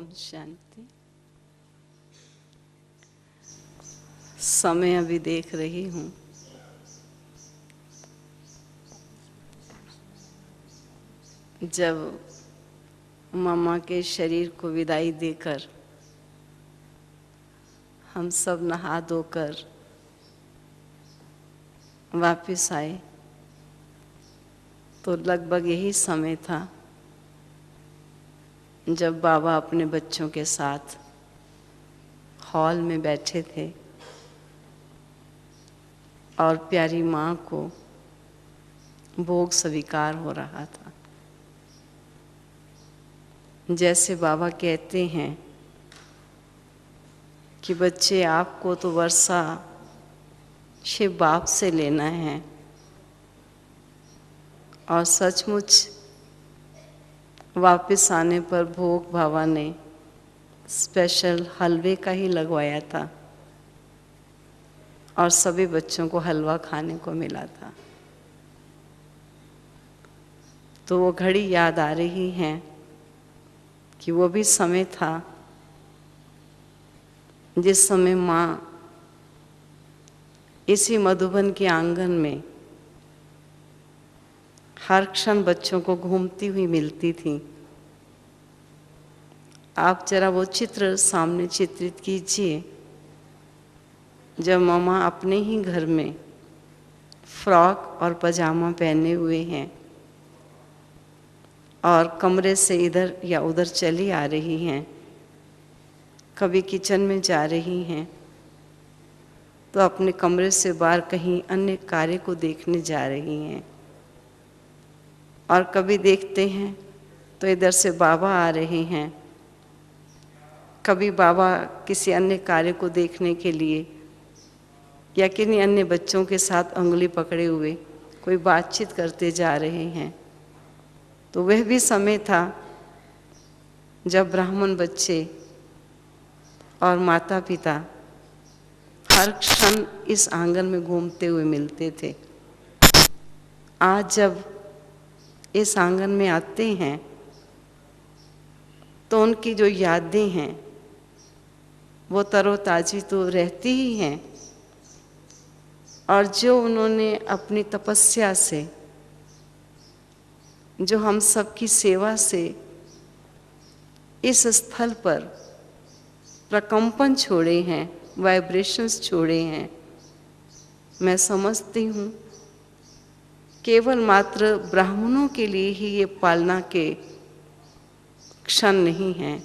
ओम शांति। समय अभी देख रही हूँ, जब मामा के शरीर को विदाई देकर हम सब नहा धोकर वापस आए, तो लगभग यही समय था जब बाबा अपने बच्चों के साथ हॉल में बैठे थे और प्यारी माँ को भोग स्वीकार हो रहा था। जैसे बाबा कहते हैं कि बच्चे, आपको तो वर्षा शिव बाप से लेना है, और सचमुच वापस आने पर भोग बाबा ने स्पेशल हलवे का ही लगवाया था और सभी बच्चों को हलवा खाने को मिला था। तो वो घड़ी याद आ रही है कि वो भी समय था जिस समय माँ इसी मधुबन के आंगन में हर क्षण बच्चों को घूमती हुई मिलती थी। आप जरा वो चित्र सामने चित्रित कीजिए, जब मामा अपने ही घर में फ्रॉक और पजामा पहने हुए हैं और कमरे से इधर या उधर चली आ रही हैं, कभी किचन में जा रही हैं तो अपने कमरे से बाहर कहीं अन्य कार्य को देखने जा रही हैं, और कभी देखते हैं तो इधर से बाबा आ रहे हैं, कभी बाबा किसी अन्य कार्य को देखने के लिए या किन्हीं अन्य बच्चों के साथ उंगली पकड़े हुए कोई बातचीत करते जा रहे हैं। तो वह भी समय था जब ब्राह्मण बच्चे और माता पिता हर क्षण इस आंगन में घूमते हुए मिलते थे। आज जब इस आंगन में आते हैं तो उनकी जो यादें हैं वो तरोताज़ी तो रहती ही हैं, और जो उन्होंने अपनी तपस्या से, जो हम सबकी सेवा से इस स्थल पर प्रकंपन छोड़े हैं, वाइब्रेशंस छोड़े हैं, मैं समझती हूँ केवल मात्र ब्राह्मणों के लिए ही ये पालना के क्षण नहीं हैं,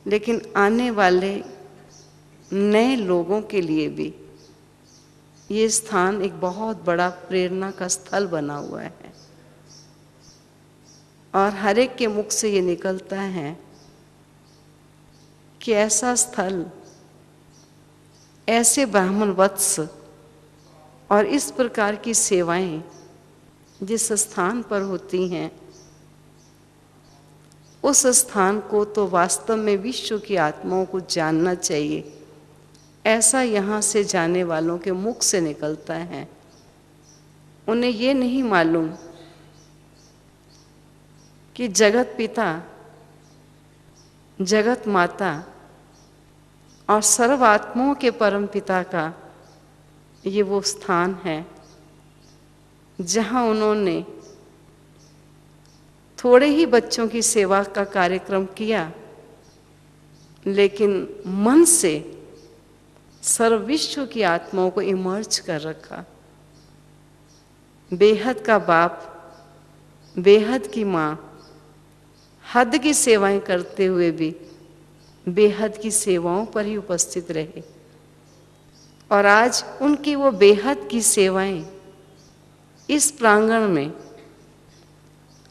लेकिन आने वाले नए लोगों के लिए भी ये स्थान एक बहुत बड़ा प्रेरणा का स्थल बना हुआ है। और हर एक के मुख से ये निकलता है कि ऐसा स्थल, ऐसे ब्राह्मण वत्स और इस प्रकार की सेवाएं जिस स्थान पर होती हैं, उस स्थान को तो वास्तव में विश्व की आत्माओं को जानना चाहिए। ऐसा यहाँ से जाने वालों के मुख से निकलता है। उन्हें ये नहीं मालूम कि जगत पिता, जगत माता और सर्व आत्माओं के परम पिता का ये वो स्थान है जहाँ उन्होंने थोड़े ही बच्चों की सेवा का कार्यक्रम किया, लेकिन मन से सर्व विश्व की आत्माओं को इमर्ज कर रखा। बेहद का बाप, बेहद की माँ हद की सेवाएं करते हुए भी बेहद की सेवाओं पर ही उपस्थित रहे, और आज उनकी वो बेहद की सेवाएं इस प्रांगण में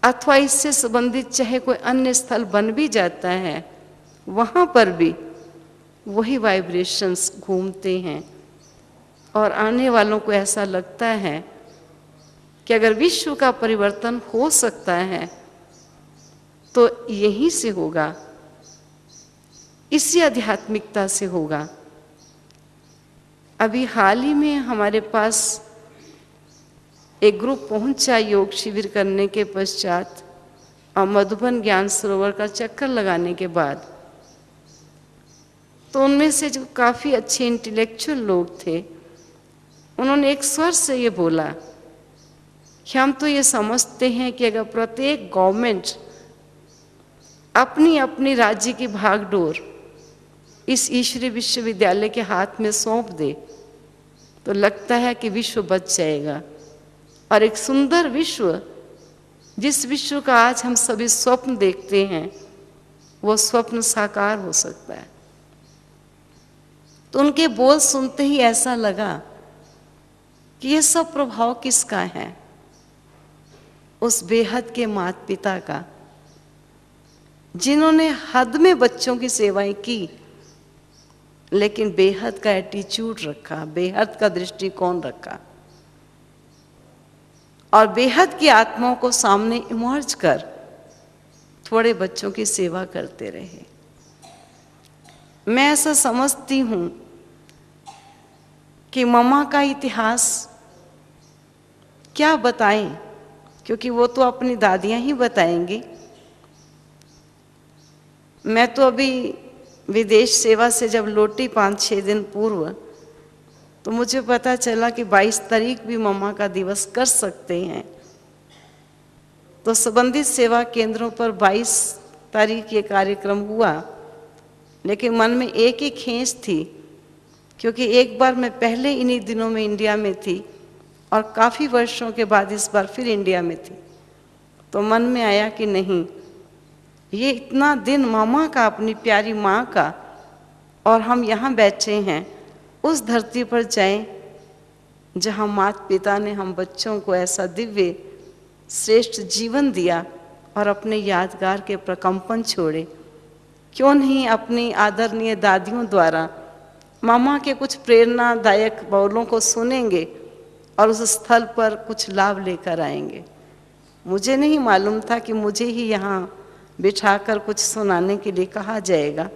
अथवा इससे संबंधित चाहे कोई अन्य स्थल बन भी जाता है, वहाँ पर भी वही वाइब्रेशंस घूमते हैं, और आने वालों को ऐसा लगता है कि अगर विश्व का परिवर्तन हो सकता है तो यहीं से होगा, इसी आध्यात्मिकता से होगा। अभी हाल ही में हमारे पास एक ग्रुप पहुंचा योग शिविर करने के पश्चात, और मधुबन ज्ञान सरोवर का चक्कर लगाने के बाद तो उनमें से जो काफ़ी अच्छे इंटेलेक्चुअल लोग थे, उन्होंने एक स्वर से ये बोला कि हम तो ये समझते हैं कि अगर प्रत्येक गवर्नमेंट अपनी अपनी राज्य की भागडोर इस ईश्वरीय विश्वविद्यालय के हाथ में सौंप दे तो लगता है कि विश्व बच जाएगा, और एक सुंदर विश्व, जिस विश्व का आज हम सभी स्वप्न देखते हैं, वो स्वप्न साकार हो सकता है। तो उनके बोल सुनते ही ऐसा लगा कि ये सब प्रभाव किसका है? उस बेहद के माता पिता का, जिन्होंने हद में बच्चों की सेवाएं की, लेकिन बेहद का एटीट्यूड रखा, बेहद का दृष्टिकोण रखा, और बेहद की आत्माओं को सामने इमर्ज कर थोड़े बच्चों की सेवा करते रहे। मैं ऐसा समझती हूँ कि मम्मा का इतिहास क्या बताएं, क्योंकि वो तो अपनी दादियाँ ही बताएंगी। मैं तो अभी विदेश सेवा से जब लौटी 5-6 दिन पूर्व, तो मुझे पता चला कि 22 तारीख भी मम्मा का दिवस कर सकते हैं। तो संबंधित सेवा केंद्रों पर 22 तारीख ये कार्यक्रम हुआ, लेकिन मन में एक ही खींच थी, क्योंकि एक बार मैं पहले इन्हीं दिनों में इंडिया में थी और काफ़ी वर्षों के बाद इस बार फिर इंडिया में थी। तो मन में आया कि नहीं, ये इतना दिन मामा का, अपनी प्यारी माँ का, और हम यहाँ बैठे हैं उस धरती पर जाएं जहाँ माता पिता ने हम बच्चों को ऐसा दिव्य श्रेष्ठ जीवन दिया और अपने यादगार के प्रकंपन छोड़े। क्यों नहीं अपनी आदरणीय दादियों द्वारा मामा के कुछ प्रेरणादायक बोलों को सुनेंगे और उस स्थल पर कुछ लाभ लेकर आएंगे। मुझे नहीं मालूम था कि मुझे ही यहाँ बिठाकर कुछ सुनाने के लिए कहा जाएगा,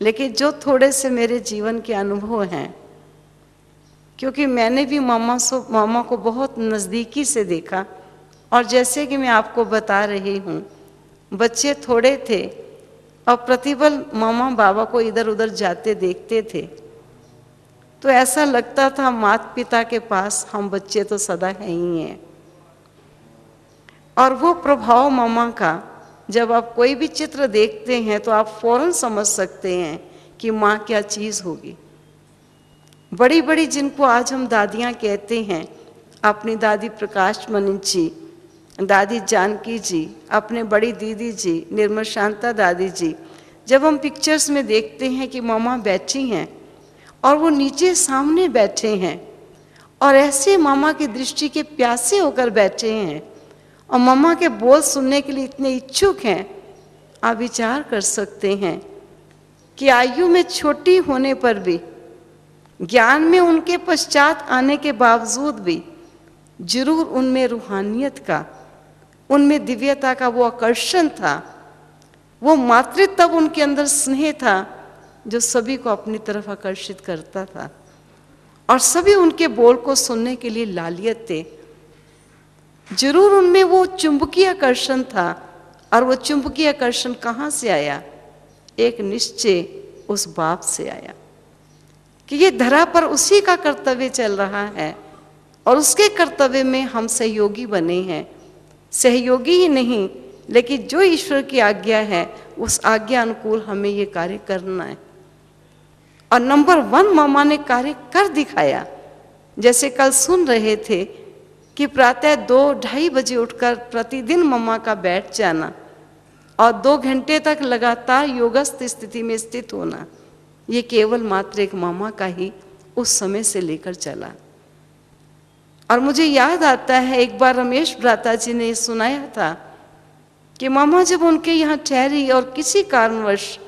लेकिन जो थोड़े से मेरे जीवन के अनुभव हैं, क्योंकि मैंने भी मामा को बहुत नज़दीकी से देखा, और जैसे कि मैं आपको बता रही हूँ, बच्चे थोड़े थे और प्रतिपल मामा बाबा को इधर उधर जाते देखते थे, तो ऐसा लगता था माता पिता के पास हम बच्चे तो सदा है ही हैं। और वो प्रभाव मामा का, जब आप कोई भी चित्र देखते हैं तो आप फौरन समझ सकते हैं कि माँ क्या चीज़ होगी। बड़ी बड़ी जिनको आज हम दादियाँ कहते हैं, अपनी दादी प्रकाश मणि जी, दादी जानकी जी, अपने बड़ी दीदी जी निर्मल शांता दादी जी, जब हम पिक्चर्स में देखते हैं कि मामा बैठी हैं और वो नीचे सामने बैठे हैं और ऐसे मामा की दृष्टि के प्यासे होकर बैठे हैं और मामा के बोल सुनने के लिए इतने इच्छुक हैं, आप विचार कर सकते हैं कि आयु में छोटी होने पर भी, ज्ञान में उनके पश्चात आने के बावजूद भी, जरूर उनमें रूहानियत का, उनमें दिव्यता का वो आकर्षण था, वो मातृत्व उनके अंदर स्नेह था जो सभी को अपनी तरफ आकर्षित करता था, और सभी उनके बोल को सुनने के लिए लालियत थे। जरूर उनमें वो चुंबकीय आकर्षण था, और वो चुंबकीय आकर्षण कहाँ से आया? एक निश्चय उस बाप से आया कि ये धरा पर उसी का कर्तव्य चल रहा है और उसके कर्तव्य में हम सहयोगी बने हैं। सहयोगी ही नहीं, लेकिन जो ईश्वर की आज्ञा है उस आज्ञा अनुकूल हमें ये कार्य करना है। और नंबर 1 मामा ने कार्य कर दिखाया। जैसे कल सुन रहे थे कि प्रातः 2-2:30 बजे उठकर प्रतिदिन मम्मा का बैठ जाना और 2 घंटे तक लगातार योगस्थ स्थिति में स्थित होना, ये केवल मात्र एक मामा का ही उस समय से लेकर चला। और मुझे याद आता है एक बार रमेश भ्राता जी ने सुनाया था कि मामा जब उनके यहाँ ठहरी और किसी कारणवश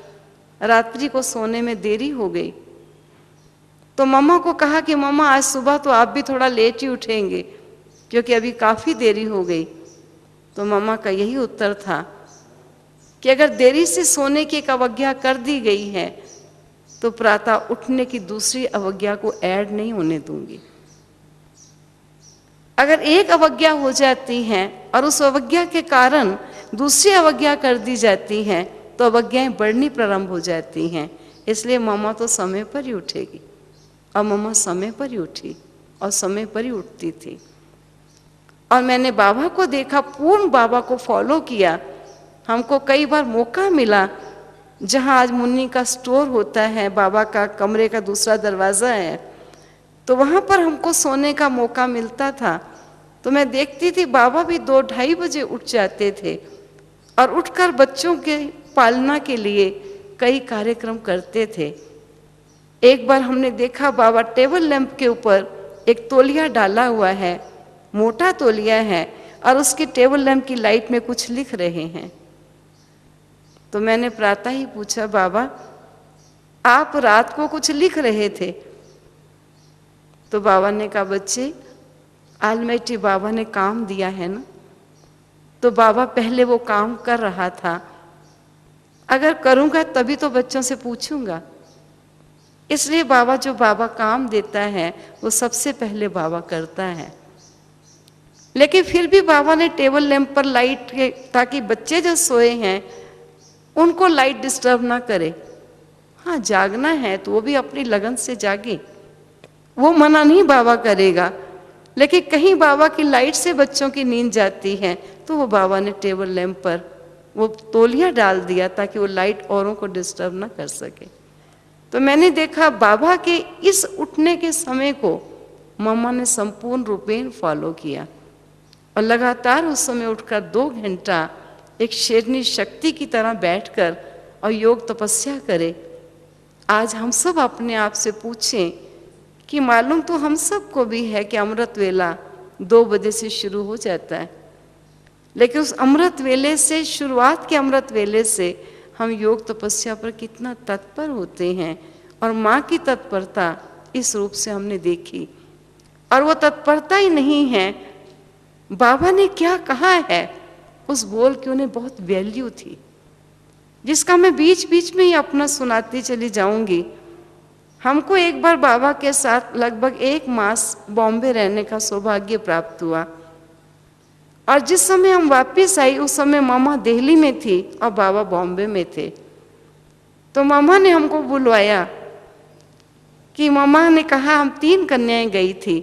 रात्रि को सोने में देरी हो गई, तो मामा को कहा कि मामा आज सुबह तो आप भी थोड़ा लेट ही उठेंगे क्योंकि अभी काफ़ी देरी हो गई। तो मामा का यही उत्तर था कि अगर देरी से सोने की एक अवज्ञा कर दी गई है तो प्रातः उठने की दूसरी अवज्ञा को ऐड नहीं होने दूंगी। अगर एक अवज्ञा हो जाती है और उस अवज्ञा के कारण दूसरी अवज्ञा कर दी जाती हैं तो अवज्ञाएं बढ़नी प्रारंभ हो जाती हैं। इसलिए मम्मा तो समय पर ही उठेगी, और मम्मा समय पर ही उठी और समय पर ही उठती थी। और मैंने बाबा को देखा, पूर्ण बाबा को फॉलो किया। हमको कई बार मौका मिला, जहाँ आज मुन्नी का स्टोर होता है, बाबा का कमरे का दूसरा दरवाज़ा है, तो वहाँ पर हमको सोने का मौका मिलता था। तो मैं देखती थी बाबा भी 2-2:30 बजे उठ जाते थे और उठकर बच्चों के पालना के लिए कई कार्यक्रम करते थे। एक बार हमने देखा बाबा टेबल लैंप के ऊपर एक तौलिया डाला हुआ है, मोटा तौलिया है, और उसके टेबल लैंप की लाइट में कुछ लिख रहे हैं। तो मैंने प्रातः ही पूछा, बाबा आप रात को कुछ लिख रहे थे? तो बाबा ने कहा, बच्चे ऑलमाइटी बाबा ने काम दिया है ना, तो बाबा पहले वो काम कर रहा था, अगर करूँगा तभी तो बच्चों से पूछूंगा। इसलिए बाबा जो बाबा काम देता है वो सबसे पहले बाबा करता है। लेकिन फिर भी बाबा ने टेबल लैंप पर लाइट के, ताकि बच्चे जो सोए हैं उनको लाइट डिस्टर्ब ना करे। हाँ, जागना है तो वो भी अपनी लगन से जागे, वो मना नहीं बाबा करेगा। लेकिन कहीं बाबा की लाइट से बच्चों की नींद जाती है तो वो बाबा ने टेबल लैंप पर वो तौलिया डाल दिया ताकि वो लाइट औरों को डिस्टर्ब ना कर सके। तो मैंने देखा बाबा के इस उठने के समय को मम्मा ने संपूर्ण रूपेण फॉलो किया, और लगातार उस समय उठकर 2 घंटा एक शेरनी शक्ति की तरह बैठकर और योग तपस्या करे। आज हम सब अपने आप से पूछें कि मालूम तो हम सबको भी है कि अमृत वेला 2 बजे से शुरू हो जाता है, लेकिन उस अमृत वेले से, शुरुआत के अमृत वेले से हम योग तपस्या पर कितना तत्पर होते हैं। और माँ की तत्परता इस रूप से हमने देखी। और वो तत्परता ही नहीं है, बाबा ने क्या कहा है उस बोल की उन्हें बहुत वैल्यू थी, जिसका मैं बीच बीच में ही अपना सुनाती चली जाऊंगी। हमको एक बार बाबा के साथ लगभग 1 मास बॉम्बे रहने का सौभाग्य प्राप्त हुआ, और जिस समय हम वापस आई उस समय मामा दिल्ली में थी और बाबा बॉम्बे में थे। तो मामा ने हमको बुलवाया कि मामा ने कहा हम 3 कन्याएं गई थी,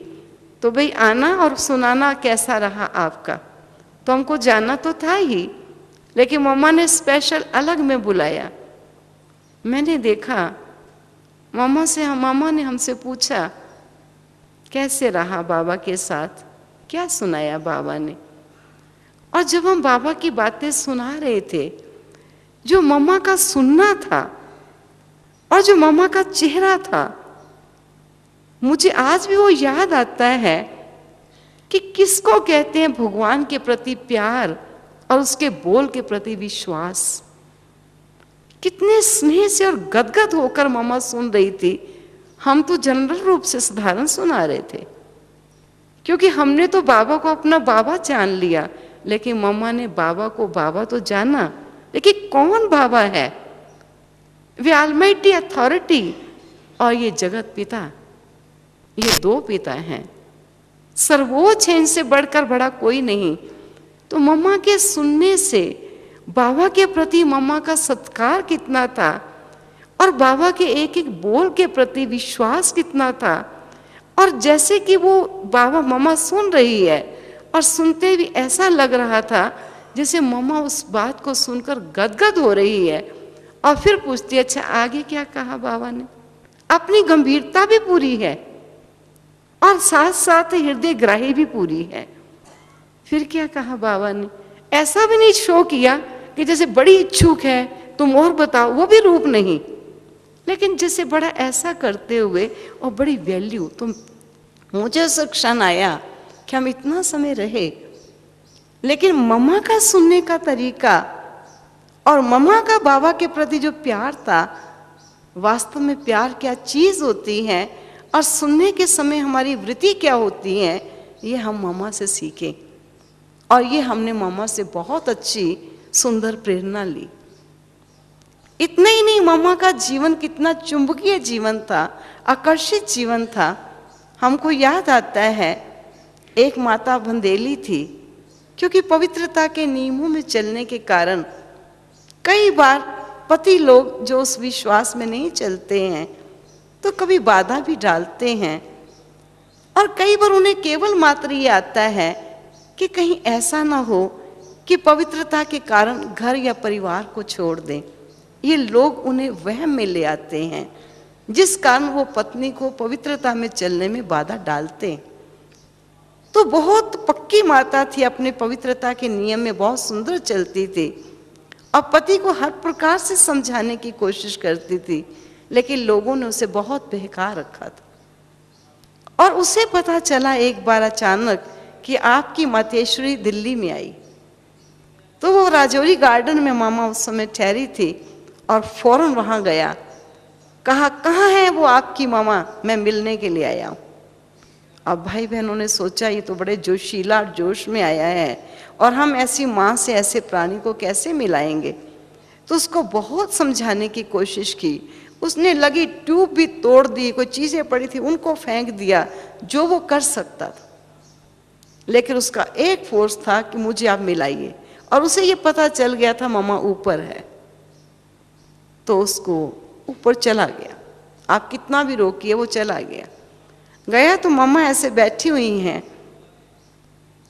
तो भाई आना और सुनाना कैसा रहा आपका। तो हमको जाना तो था ही, लेकिन मामा ने स्पेशल अलग में बुलाया। मैंने देखा मामा ने हमसे पूछा कैसे रहा बाबा के साथ, क्या सुनाया बाबा ने। और जब हम बाबा की बातें सुना रहे थे, जो मम्मा का सुनना था और जो मम्मा का चेहरा था, मुझे आज भी वो याद आता है कि किसको कहते हैं भगवान के प्रति प्यार और उसके बोल के प्रति विश्वास। कितने स्नेह से और गदगद होकर मम्मा सुन रही थी। हम तो जनरल रूप से साधारण सुना रहे थे, क्योंकि हमने तो बाबा को अपना बाबा जान लिया, लेकिन मम्मा ने बाबा को बाबा तो जाना, लेकिन कौन बाबा है? वे ऑलमाइटी अथॉरिटी और ये जगत पिता, ये 2 पिता हैं, सर्वोच्च है, इनसे बढ़कर बड़ा कोई नहीं। तो मम्मा के सुनने से बाबा के प्रति मम्मा का सत्कार कितना था, और बाबा के एक एक बोल के प्रति विश्वास कितना था। और जैसे कि वो बाबा मम्मा सुन रही है, और सुनते भी ऐसा लग रहा था जैसे मम्मा उस बात को सुनकर गदगद हो रही है, और फिर पूछती है अच्छा आगे क्या कहा बाबा ने। अपनी गंभीरता भी पूरी है और साथ साथ हृदय ग्राही भी पूरी है। फिर क्या कहा बाबा ने, ऐसा भी नहीं शो किया कि जैसे बड़ी इच्छुक है तुम और बताओ, वो भी रूप नहीं, लेकिन जैसे बड़ा ऐसा करते हुए और बड़ी वैल्यू। तो मुझे उस क्षण आया कि हम इतना समय रहे, लेकिन मम्मा का सुनने का तरीका और मम्मा का बाबा के प्रति जो प्यार था, वास्तव में प्यार क्या चीज होती है और सुनने के समय हमारी वृत्ति क्या होती है, ये हम मम्मा से सीखें। और ये हमने मम्मा से बहुत अच्छी सुंदर प्रेरणा ली। इतना ही नहीं, मम्मा का जीवन कितना चुंबकीय जीवन था, आकर्षित जीवन था। हमको याद आता है एक माता बंदेली थी, क्योंकि पवित्रता के नियमों में चलने के कारण कई बार पति लोग जो उस विश्वास में नहीं चलते हैं तो कभी बाधा भी डालते हैं, और कई बार उन्हें केवल मात्र ये आता है कि कहीं ऐसा ना हो कि पवित्रता के कारण घर या परिवार को छोड़ दें। ये लोग उन्हें वहम में ले आते हैं, जिस कारण वो पत्नी को पवित्रता में चलने में बाधा डालते हैं। तो बहुत पक्की माता थी, अपने पवित्रता के नियम में बहुत सुंदर चलती थी और पति को हर प्रकार से समझाने की कोशिश करती थी, लेकिन लोगों ने उसे बहुत बहका रखा था। और उसे पता चला एक बार अचानक कि आपकी मातेश्वरी दिल्ली में आई। तो वो राजौरी गार्डन में मामा उस समय ठहरी थी और फौरन वहां गया, कहा कहाँ है वो आपकी मामा, मैं मिलने के लिए आया हूं। अब भाई बहनों ने सोचा ये तो बड़े जोशीला जोश में आया है और हम ऐसी माँ से ऐसे प्राणी को कैसे मिलाएंगे। तो उसको बहुत समझाने की कोशिश की, उसने लगी ट्यूब भी तोड़ दी, कोई चीजें पड़ी थी उनको फेंक दिया, जो वो कर सकता था। लेकिन उसका एक फोर्स था कि मुझे आप मिलाइए, और उसे ये पता चल गया था मामा ऊपर है, तो उसको ऊपर चला गया। आप कितना भी रोकिए वो चला गया। गया तो मामा ऐसे बैठी हुई हैं,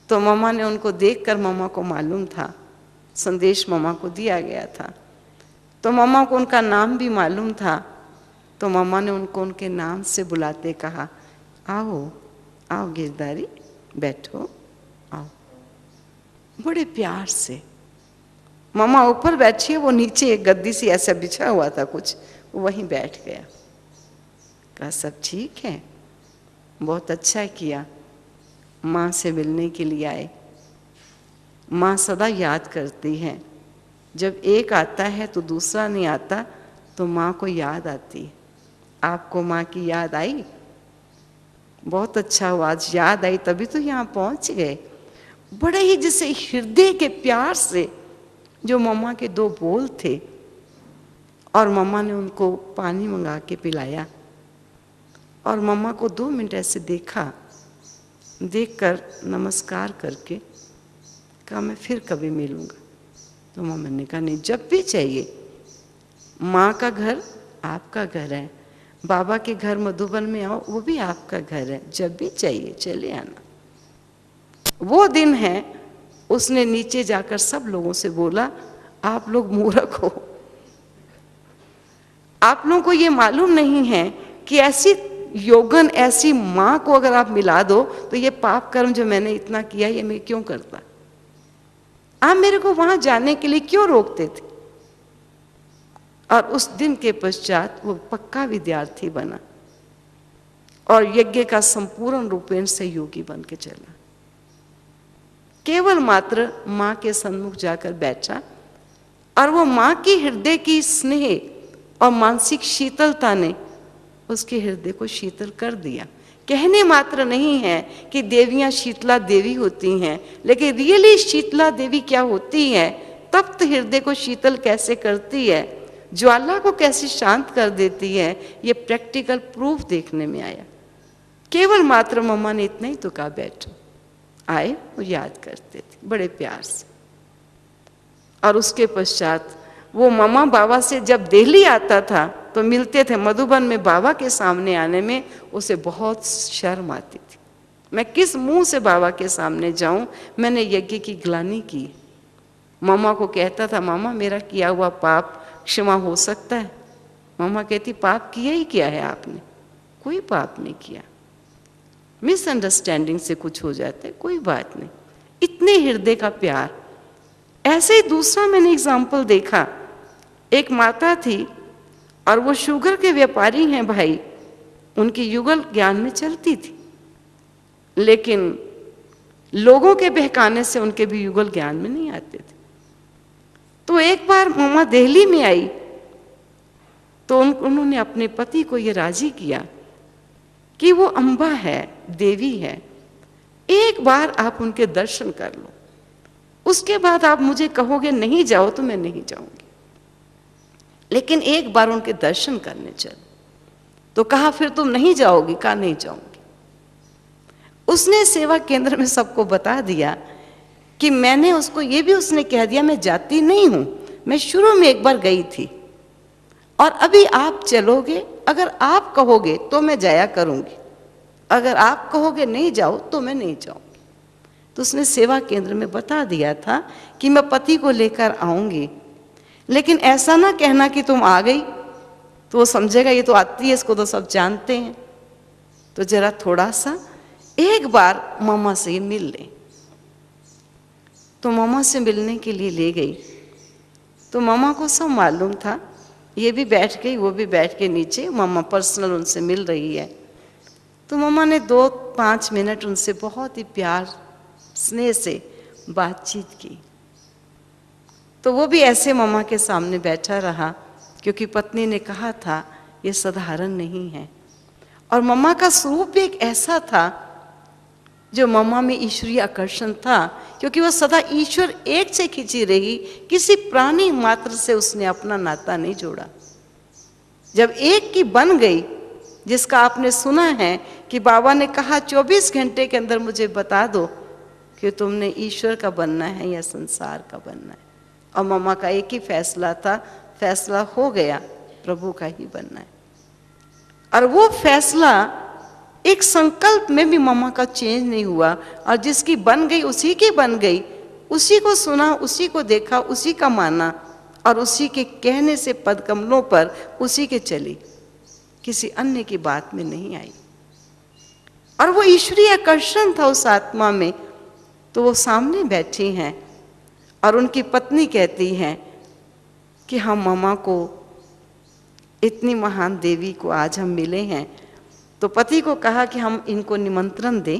तो मामा ने उनको देखकर, मामा को मालूम था, संदेश मामा को दिया गया था, तो मामा को उनका नाम भी मालूम था। तो मामा ने उनको उनके नाम से बुलाते कहा, आओ आओ गिरधारी, बैठो, आओ। बड़े प्यार से मामा ऊपर बैठी है, वो नीचे एक गद्दी सी ऐसा बिछा हुआ था कुछ, वो वहीं बैठ गया। कहा सब ठीक है, बहुत अच्छा किया, माँ से मिलने के लिए आए। माँ सदा याद करती है, जब एक आता है तो दूसरा नहीं आता, तो माँ को याद आती है। आपको माँ की याद आई? बहुत अच्छा हुआ, आज याद आई तभी तो यहाँ पहुँच गए। बड़े ही जैसे हृदय के प्यार से जो मम्मा के दो बोल थे, और मम्मा ने उनको पानी मंगा के पिलाया, और मम्मा को 2 मिनट ऐसे देखा, देखकर नमस्कार करके कहा मैं फिर कभी मिलूंगा। तो मम्मा ने कहा नहीं, जब भी चाहिए, माँ का घर आपका घर है, बाबा के घर मधुबन में आओ, वो भी आपका घर है, जब भी चाहिए चले आना। वो दिन है, उसने नीचे जाकर सब लोगों से बोला, आप लोग मूर्ख हो, आप लोगों को ये मालूम नहीं है कि ऐसी योगन, ऐसी माँ को अगर आप मिला दो तो ये पाप कर्म जो मैंने इतना किया ये मैं क्यों करता, आप मेरे को वहां जाने के लिए क्यों रोकते थे। और उस दिन के पश्चात वो पक्का विद्यार्थी बना और यज्ञ का संपूर्ण रूपेण सहयोगी बन के चला। केवल मात्र माँ के सन्मुख जाकर बैठा, और वो माँ की हृदय की स्नेह और मानसिक शीतलता ने उसके हृदय को शीतल कर दिया। कहने मात्र नहीं है कि देवियां शीतला देवी होती हैं, लेकिन रियली शीतला देवी क्या होती है, तप्त हृदय को शीतल कैसे करती है, ज्वाला को कैसे शांत कर देती है, ये प्रैक्टिकल प्रूफ देखने में आया। केवल मात्र मम्मा ने इतना ही तो कहा बैठो, आए वो याद करते थे बड़े प्यार से। और उसके पश्चात वो मम्मा बाबा से जब दिल्ली आता था तो मिलते थे, मधुबन में बाबा के सामने आने में उसे बहुत शर्म आती थी। मैं किस मुंह से बाबा के सामने जाऊं, मैंने यज्ञ की ग्लानि की। मामा को कहता था, मामा मेरा किया हुआ पाप क्षमा हो सकता है? मामा कहती पाप किया ही क्या है आपने? कोई पाप नहीं किया, मिसअंडरस्टैंडिंग से कुछ हो जाता है, कोई बात नहीं। इतने हृदय का प्यार। ऐसे ही दूसरा मैंने एग्जाम्पल देखा, एक माता थी और वो शुगर के व्यापारी हैं भाई, उनकी युगल ज्ञान में चलती थी, लेकिन लोगों के बहकाने से उनके भी युगल ज्ञान में नहीं आते थे। तो एक बार मामा दिल्ली में आई तो उन्होंने अपने पति को ये राजी किया कि वो अम्बा है, देवी है, एक बार आप उनके दर्शन कर लो, उसके बाद आप मुझे कहोगे नहीं जाओ तो मैं नहीं जाऊंगी, लेकिन एक बार उनके दर्शन करने चलो। तो कहा फिर तुम नहीं जाओगी? कहा नहीं जाऊंगी। उसने सेवा केंद्र में सबको बता दिया कि मैंने उसको ये भी उसने कह दिया मैं जाती नहीं हूं, मैं शुरू में एक बार गई थी और अभी आप चलोगे, अगर आप कहोगे तो मैं जाया करूंगी, अगर आप कहोगे नहीं जाओ तो मैं नहीं जाऊंगी। तो उसने सेवा केंद्र में बता दिया था कि मैं पति को लेकर आऊंगी, लेकिन ऐसा ना कहना कि तुम आ गई, तो वो समझेगा ये तो आती है, इसको तो सब जानते हैं, तो जरा थोड़ा सा एक बार मामा से मिल ले। तो मामा से मिलने के लिए ले गई। तो मामा को सब मालूम था, ये भी बैठ गई, वो भी बैठ के नीचे, मामा पर्सनल उनसे मिल रही है। तो मामा ने 2-5 मिनट उनसे बहुत ही प्यार स्नेह से बातचीत की। तो वो भी ऐसे मामा के सामने बैठा रहा, क्योंकि पत्नी ने कहा था ये साधारण नहीं है। और मामा का स्वरूप भी एक ऐसा था जो मामा में ईश्वरीय आकर्षण था, क्योंकि वह सदा ईश्वर एक से खिंची रही, किसी प्राणी मात्र से उसने अपना नाता नहीं जोड़ा। जब एक की बन गई, जिसका आपने सुना है कि बाबा ने कहा 24 घंटे के अंदर मुझे बता दो कि तुमने ईश्वर का बनना है या संसार का बनना है, और मामा का एक ही फैसला था, फैसला हो गया, प्रभु का ही बनना है। और वो फैसला एक संकल्प में भी मामा का चेंज नहीं हुआ, और जिसकी बन गई उसी की बन गई, उसी को सुना, उसी को देखा, उसी का माना, और उसी के कहने से पदकमलों पर उसी के चली, किसी अन्य की बात में नहीं आई। और वो ईश्वरीय आकर्षण था उस आत्मा में। तो वो सामने बैठी हैं और उनकी पत्नी कहती हैं कि हम मामा को, इतनी महान देवी को आज हम मिले हैं। तो पति को कहा कि हम इनको निमंत्रण दें,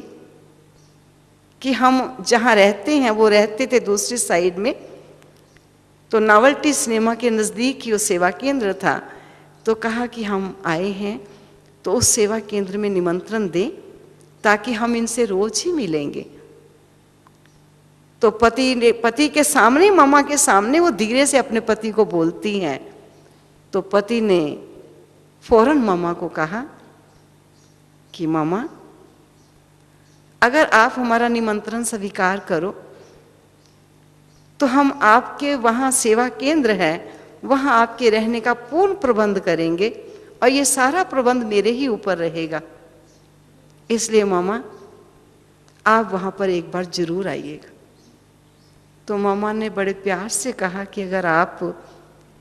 कि हम जहाँ रहते हैं, वो रहते थे दूसरी साइड में, तो नॉवेल्टी सिनेमा के नज़दीक ही वो सेवा केंद्र था। तो कहा कि हम आए हैं तो उस सेवा केंद्र में निमंत्रण दें, ताकि हम इनसे रोज ही मिलेंगे। तो पति के सामने, मामा के सामने वो धीरे से अपने पति को बोलती हैं। तो पति ने फौरन मामा को कहा कि मामा, अगर आप हमारा निमंत्रण स्वीकार करो तो हम आपके वहाँ सेवा केंद्र है, वहाँ आपके रहने का पूर्ण प्रबंध करेंगे, और ये सारा प्रबंध मेरे ही ऊपर रहेगा। इसलिए मामा आप वहाँ पर एक बार जरूर आइएगा। तो मामा ने बड़े प्यार से कहा कि अगर आप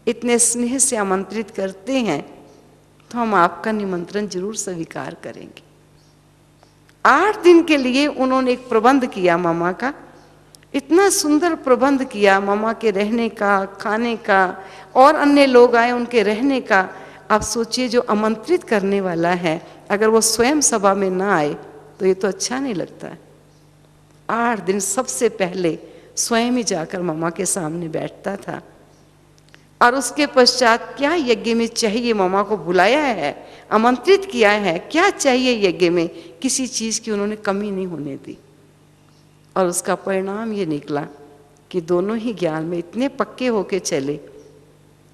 इतने स्नेह से आमंत्रित करते हैं तो हम आपका निमंत्रण जरूर स्वीकार करेंगे। 8 दिन के लिए उन्होंने एक प्रबंध किया मामा का, इतना सुंदर प्रबंध किया मामा के रहने का, खाने का, और अन्य लोग आए उनके रहने का। आप सोचिए, जो आमंत्रित करने वाला है अगर वो स्वयं सभा में ना आए तो ये तो अच्छा नहीं लगता है। 8 दिन सबसे पहले स्वयं ही जाकर मामा के सामने बैठता था, और उसके पश्चात क्या यज्ञ में चाहिए, मामा को बुलाया है, आमंत्रित किया है, क्या चाहिए यज्ञ में, किसी चीज़ की उन्होंने कमी नहीं होने दी। और उसका परिणाम ये निकला कि दोनों ही ज्ञान में इतने पक्के होके चले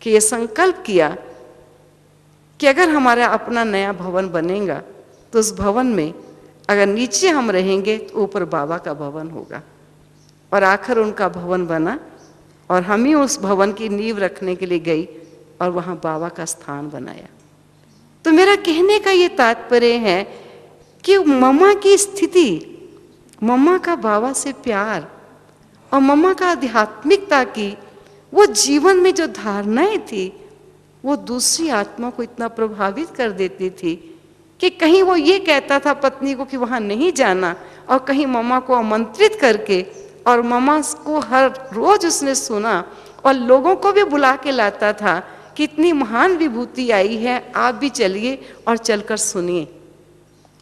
कि ये संकल्प किया कि अगर हमारा अपना नया भवन बनेगा तो उस भवन में अगर नीचे हम रहेंगे तो ऊपर बाबा का भवन होगा। और आखिर उनका भवन बना, और हम ही उस भवन की नींव रखने के लिए गई और वहाँ बाबा का स्थान बनाया। तो मेरा कहने का ये तात्पर्य है कि मम्मा की स्थिति, मम्मा का बाबा से प्यार और मम्मा का आध्यात्मिकता की वो जीवन में जो धारणाएं थी, वो दूसरी आत्मा को इतना प्रभावित कर देती थी कि कहीं वो ये कहता था पत्नी को कि वहाँ नहीं जाना, और कहीं मम्मा को आमंत्रित करके, और मम्मा को हर रोज उसने सुना और लोगों को भी बुला के लाता था कि इतनी महान विभूति आई है, आप भी चलिए और चलकर सुनिए।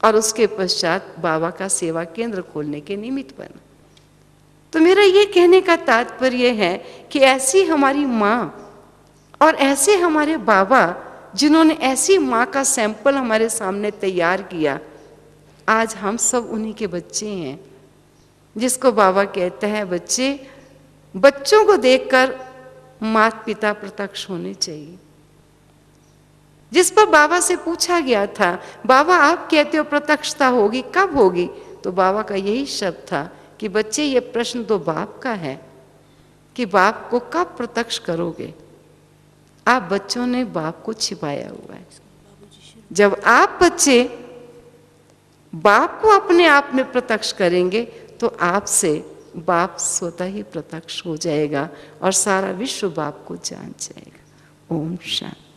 और उसके पश्चात बाबा का सेवा केंद्र खोलने के निमित्त बना। तो मेरा ये कहने का तात्पर्य है कि ऐसी हमारी माँ और ऐसे हमारे बाबा, जिन्होंने ऐसी माँ का सैंपल हमारे सामने तैयार किया, आज हम सब उन्हीं के बच्चे हैं। जिसको बाबा कहते हैं बच्चे, बच्चों को देखकर माता पिता प्रत्यक्ष होने चाहिए। जिस पर बाबा से पूछा गया था, बाबा आप कहते हो प्रत्यक्षता होगी, कब होगी? तो बाबा का यही शब्द था कि बच्चे ये प्रश्न तो बाप का है कि बाप को कब प्रत्यक्ष करोगे। आप बच्चों ने बाप को छिपाया हुआ है। जब आप बच्चे बाप को अपने आप में प्रत्यक्ष करेंगे तो आपसे बाप स्वतः ही प्रत्यक्ष हो जाएगा और सारा विश्व बाप को जान जाएगा। ओम शांति।